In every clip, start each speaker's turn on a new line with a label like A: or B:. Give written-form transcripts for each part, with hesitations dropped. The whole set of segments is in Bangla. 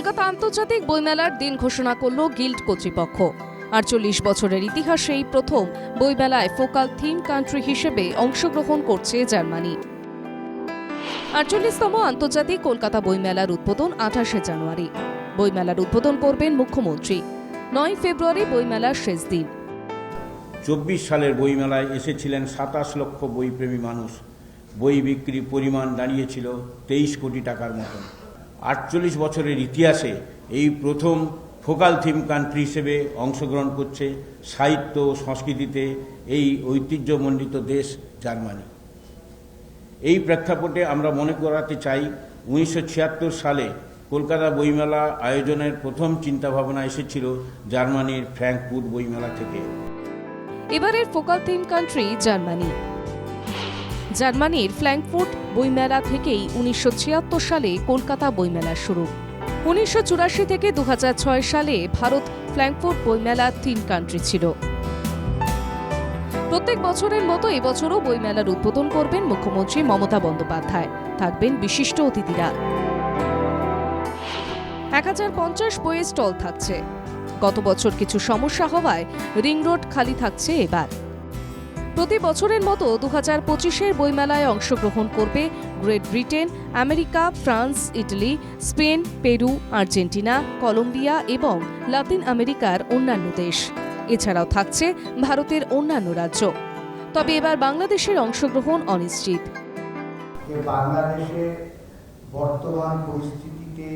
A: কলকাতা আন্তর্জাতিক বইমেলার দিন ঘোষণা করল গিল্ড কর্তৃপক্ষ। ৪৮ বছরের ইতিহাসে এই প্রথম বইমেলায় ফোকাল থিম কান্ট্রি হিসেবে অংশগ্রহণ করছে জার্মানি। ৪৮তম আন্তর্জাতিক কলকাতা বইমেলার উদ্বোধন ২৮শে জানুয়ারি। বইমেলার উদ্বোধন করবেন মুখ্যমন্ত্রী। ৯ ফেব্রুয়ারি বইমেলার শেষ দিন।
B: ২৪ সালের বইমেলায় এসেছিলেন ২৭ লক্ষ বইপ্রেমী মানুষ। বই বিক্রির পরিমাণ দাঁড়িয়েছিল ২৩ কোটি টাকার মতন। ৪৮ বছরের ইতিহাসে এই প্রথম ফোকাল থিম কান্ট্রি হিসেবে অংশগ্রহণ করছে সাহিত্য ও সংস্কৃতিতে এই ঐতিহ্যমণ্ডিত দেশ জার্মানি। এই প্রেক্ষাপটে আমরা মনে করাতে চাই ১৯৭৬ সালে কলকাতা বইমেলা আয়োজনের প্রথম চিন্তাভাবনা এসেছিল জার্মানির ফ্র্যাঙ্কফুর্ট বইমেলা থেকে।
A: এবারের ফোকাল থিম কান্ট্রি জার্মানি। জার্মানির ফ্র্যাঙ্কফুর্ট বইমেলা থেকেই ১৯৭৬ সালে কলকাতা বইমেলা শুরু। ১৯৮৪ থেকে ২০০৬ সালে ভারত ফ্র্যাঙ্কফুর্ট বইমেলা থিম কান্ট্রি ছিল। প্রত্যেক বছরের মতো এবছরও বইমেলার উদ্বোধন করবেন মুখ্যমন্ত্রী মমতা বন্দ্যোপাধ্যায়। থাকবেন বিশিষ্ট অতিথিরা। ১০৫০ বইয়ের স্টল থাকছে। গত বছর কিছু সমস্যা হওয়ায় রিং রোড খালি থাকছে এবার। প্রতি বছরের মতো ২০২৫-এর বইমেলায় অংশগ্রহণ করবে great Britain, America, France, Italy, Spain, Peru, Argentina, Colombia এবং লাতিন আমেরিকার অন্যান্য দেশ। এছাড়াও থাকছে ভারতের অন্যান্য রাজ্য। তবে এবার বাংলাদেশের অংশগ্রহণ অনিশ্চিত।
C: বাংলাদেশে বর্তমান পরিস্থিতিতে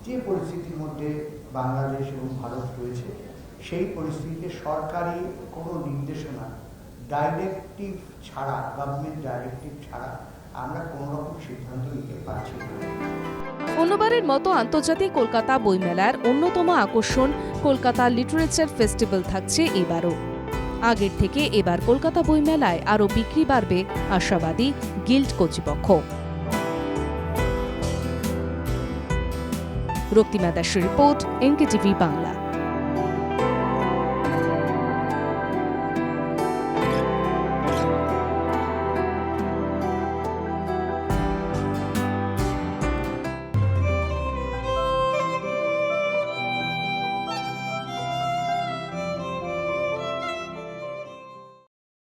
C: যে পরিস্থিতির মধ্যে বাংলাদেশ এবং ভারত রয়েছে, সেই পরিস্থিতিতে সরকারি কোনো নির্দেশনা ডাইরেক্টিভ ছাড়া, গভর্নমেন্ট ডাইরেক্টিভ ছাড়া আমরা কোনো রকম সিদ্ধান্ত নিতে পারছি না।
A: অন্যবারের মতো আন্তর্জাতিক কলকাতা বইমেলার অন্যতম আকর্ষণ কলকাতা লিটারেচার ফেস্টিভ্যাল থাকছে এবারও। আগের থেকে এবার কলকাতা বইমেলায় আরও বিক্রি বাড়বে আশাবাদী গিল্ড কর্তৃপক্ষ। রক্তিমা দাসের রিপোর্ট, এনকেটিভি বাংলা।